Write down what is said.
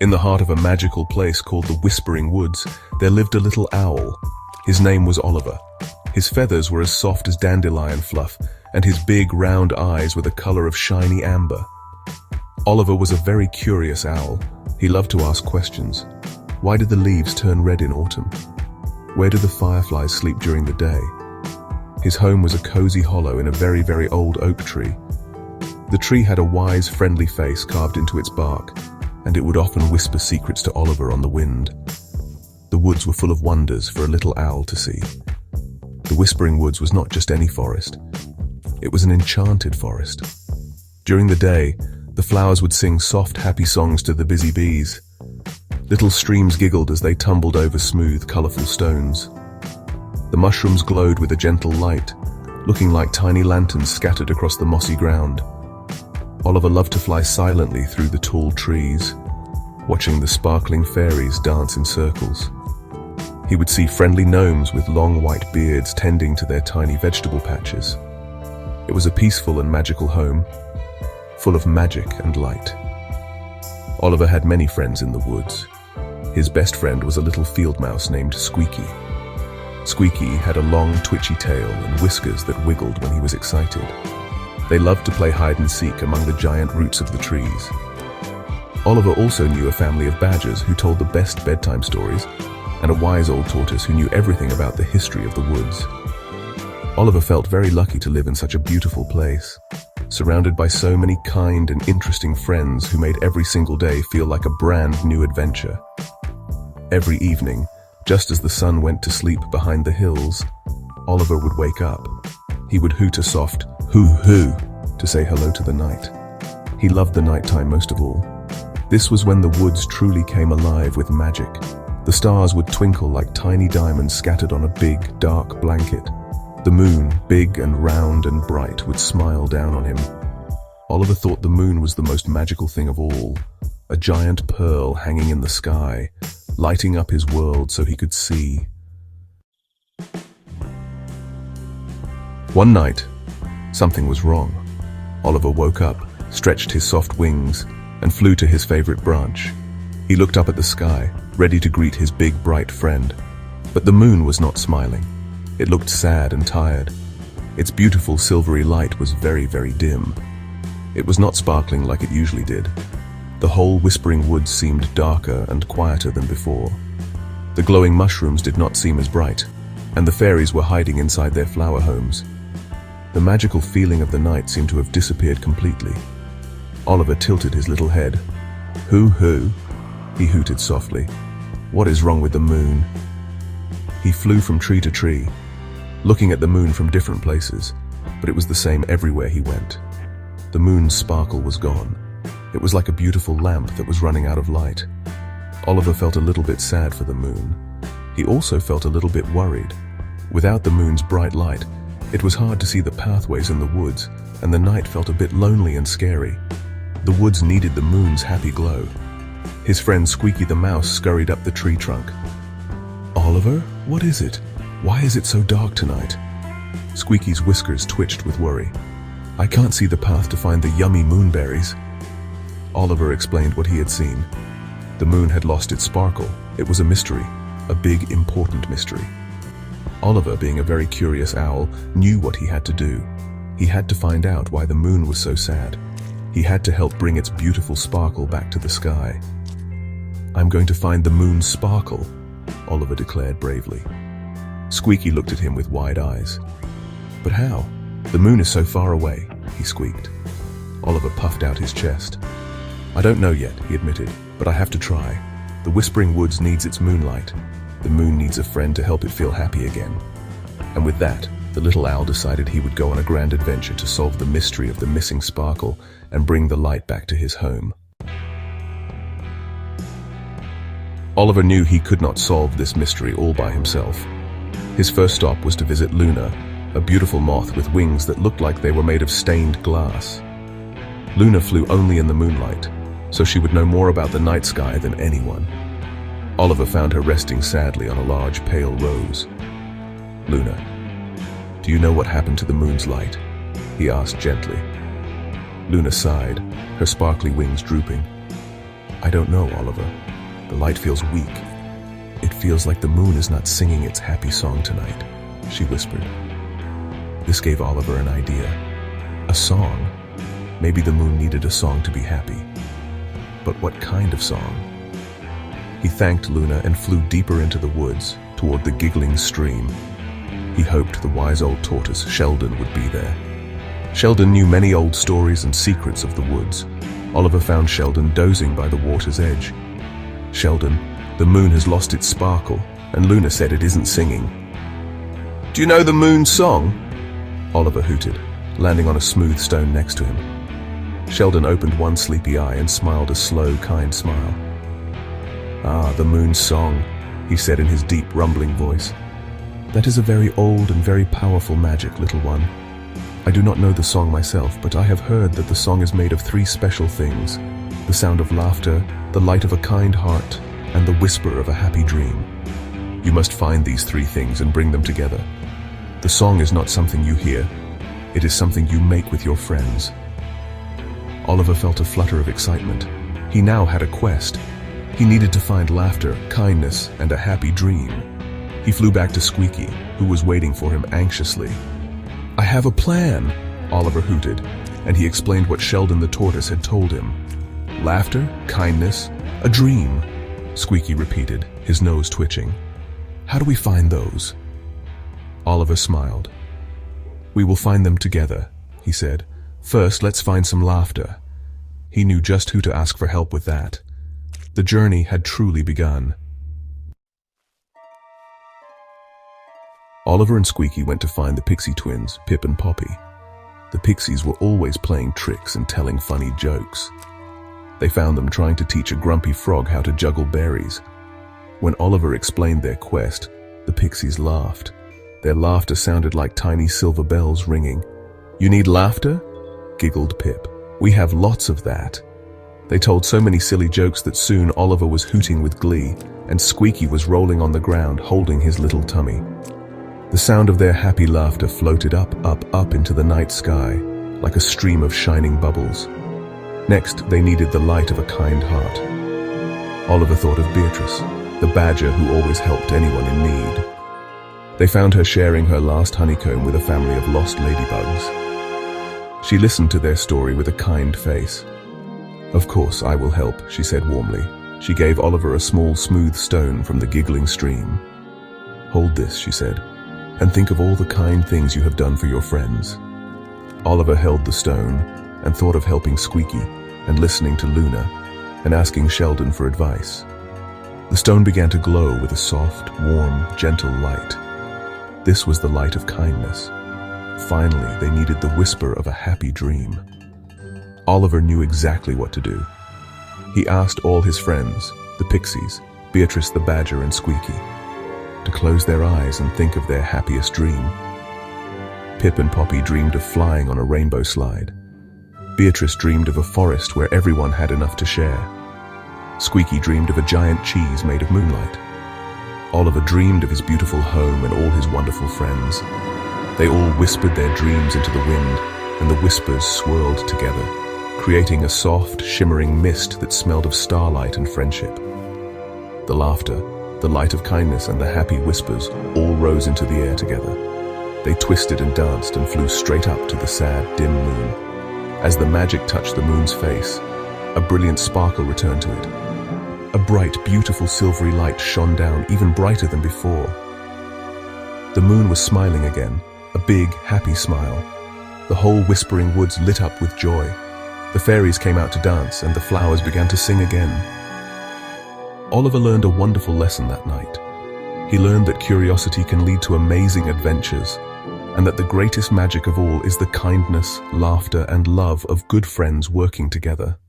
In the heart of a magical place called the Whispering Woods, there lived a little owl. His name was Oliver. His feathers were as soft as dandelion fluff, and his big, round eyes were the color of shiny amber. Oliver was a very curious owl. He loved to ask questions. Why did the leaves turn red in autumn? Where do the fireflies sleep during the day? His home was a cozy hollow in a very, very old oak tree. The tree had a wise, friendly face carved into its bark, and it would often whisper secrets to Oliver on the wind. The woods were full of wonders for a little owl to see. The Whispering Woods was not just any forest. It was an enchanted forest. During the day, the flowers would sing soft, happy songs to the busy bees. Little streams giggled as they tumbled over smooth, colorful stones. The mushrooms glowed with a gentle light, looking like tiny lanterns scattered across the mossy ground. Oliver loved to fly silently through the tall trees, watching the sparkling fairies dance in circles. He would see friendly gnomes with long white beards tending to their tiny vegetable patches. It was a peaceful and magical home, full of magic and light. Oliver had many friends in the woods. His best friend was a little field mouse named Squeaky. Squeaky had a long, twitchy tail and whiskers that wiggled when he was excited. They loved to play hide and seek among the giant roots of the trees. Oliver also knew a family of badgers who told the best bedtime stories, and a wise old tortoise who knew everything about the history of the woods. Oliver felt very lucky to live in such a beautiful place, surrounded by so many kind and interesting friends who made every single day feel like a brand new adventure. Every evening, just as the sun went to sleep behind the hills, Oliver would wake up. He would hoot a soft hoo-hoo to say hello to the night. He loved the nighttime most of all. This was when the woods truly came alive with magic. The stars would twinkle like tiny diamonds scattered on a big, dark blanket. The moon, big and round and bright, would smile down on him. Oliver thought the moon was the most magical thing of all, a giant pearl hanging in the sky, lighting up his world so he could see. One night, something was wrong. Oliver woke up, stretched his soft wings, and flew to his favorite branch. He looked up at the sky, ready to greet his big, bright friend. But the moon was not smiling. It looked sad and tired. Its beautiful silvery light was very, very dim. It was not sparkling like it usually did. The whole Whispering Woods seemed darker and quieter than before. The glowing mushrooms did not seem as bright, and the fairies were hiding inside their flower homes. The magical feeling of the night seemed to have disappeared completely. Oliver tilted his little head. Hoo-hoo, he hooted softly. What is wrong with the moon? He flew from tree to tree, looking at the moon from different places, but it was the same everywhere he went. The moon's sparkle was gone. It was like a beautiful lamp that was running out of light. Oliver felt a little bit sad for the moon. He also felt a little bit worried. Without the moon's bright light, it was hard to see the pathways in the woods, and the night felt a bit lonely and scary. The woods needed the moon's happy glow. His friend Squeaky the mouse scurried up the tree trunk. Oliver, what is it? Why is it so dark tonight? Squeaky's whiskers twitched with worry. I can't see the path to find the yummy moonberries. Oliver explained what he had seen. The moon had lost its sparkle. It was a mystery, a big, important mystery. Oliver, being a very curious owl, knew what he had to do. He had to find out why the moon was so sad. He had to help bring its beautiful sparkle back to the sky. I'm going to find the moon's sparkle, Oliver declared bravely. Squeaky looked at him with wide eyes. But how? The moon is so far away, he squeaked. Oliver puffed out his chest. I don't know yet, he admitted, but I have to try. The Whispering Woods needs its moonlight. The moon needs a friend to help it feel happy again. And with that, the little owl decided he would go on a grand adventure to solve the mystery of the missing sparkle and bring the light back to his home. Oliver knew he could not solve this mystery all by himself. His first stop was to visit Luna, a beautiful moth with wings that looked like they were made of stained glass. Luna flew only in the moonlight, so she would know more about the night sky than anyone. Oliver found her resting sadly on a large pale rose. Luna, do you know what happened to the moon's light? He asked gently. Luna sighed, her sparkly wings drooping. "I don't know, Oliver. The light feels weak. It feels like the moon is not singing its happy song tonight," she whispered. This gave Oliver an idea. A song. Maybe the moon needed a song to be happy. But what kind of song? He thanked Luna and flew deeper into the woods, toward the giggling stream. He hoped the wise old tortoise, Sheldon, would be there. Sheldon knew many old stories and secrets of the woods. Oliver found Sheldon dozing by the water's edge. "Sheldon, the moon has lost its sparkle, and Luna said it isn't singing." "Do you know the moon's song?" Oliver hooted, landing on a smooth stone next to him. Sheldon opened one sleepy eye and smiled a slow, kind smile. "Ah, the moon's song," he said in his deep, rumbling voice. "That is a very old and very powerful magic, little one. I do not know the song myself, but I have heard that the song is made of 3 special things: the sound of laughter, the light of a kind heart, and the whisper of a happy dream. You must find these 3 things and bring them together. The song is not something you hear. It is something you make with your friends." Oliver felt a flutter of excitement. He now had a quest. He needed to find laughter, kindness, and a happy dream. He flew back to Squeaky, who was waiting for him anxiously. "I have a plan," Oliver hooted, and he explained what Sheldon the tortoise had told him. "Laughter, kindness, a dream," Squeaky repeated, his nose twitching. "How do we find those?" Oliver smiled. "We will find them together," he said. "First, let's find some laughter." He knew just who to ask for help with that. The journey had truly begun. Oliver and Squeaky went to find the pixie twins, Pip and Poppy. The pixies were always playing tricks and telling funny jokes. They found them trying to teach a grumpy frog how to juggle berries. When Oliver explained their quest, the pixies laughed. Their laughter sounded like tiny silver bells ringing. "You need laughter?" giggled Pip. "We have lots of that." They told so many silly jokes that soon Oliver was hooting with glee, and Squeaky was rolling on the ground, holding his little tummy. The sound of their happy laughter floated up, up, up into the night sky, like a stream of shining bubbles. Next, they needed the light of a kind heart. Oliver thought of Beatrice, the badger who always helped anyone in need. They found her sharing her last honeycomb with a family of lost ladybugs. She listened to their story with a kind face. "Of course, I will help," she said warmly. She gave Oliver a small, smooth stone from the giggling stream. "Hold this," she said, "and think of all the kind things you have done for your friends." Oliver held the stone and thought of helping Squeaky and listening to Luna and asking Sheldon for advice. The stone began to glow with a soft, warm, gentle light. This was the light of kindness. Finally, they needed the whisper of a happy dream. Oliver knew exactly what to do. He asked all his friends, the pixies, Beatrice the badger and Squeaky, to close their eyes and think of their happiest dream. Pip and Poppy dreamed of flying on a rainbow slide. Beatrice dreamed of a forest where everyone had enough to share. Squeaky dreamed of a giant cheese made of moonlight. Oliver dreamed of his beautiful home and all his wonderful friends. They all whispered their dreams into the wind, and the whispers swirled together, creating a soft, shimmering mist that smelled of starlight and friendship. The laughter, the light of kindness, and the happy whispers all rose into the air together. They twisted and danced and flew straight up to the sad, dim moon. As the magic touched the moon's face, a brilliant sparkle returned to it. A bright, beautiful silvery light shone down, even brighter than before. The moon was smiling again, a big, happy smile. The whole whispering woods lit up with joy. The fairies came out to dance, and the flowers began to sing again. Oliver learned a wonderful lesson that night. He learned that curiosity can lead to amazing adventures, and that the greatest magic of all is the kindness, laughter, and love of good friends working together.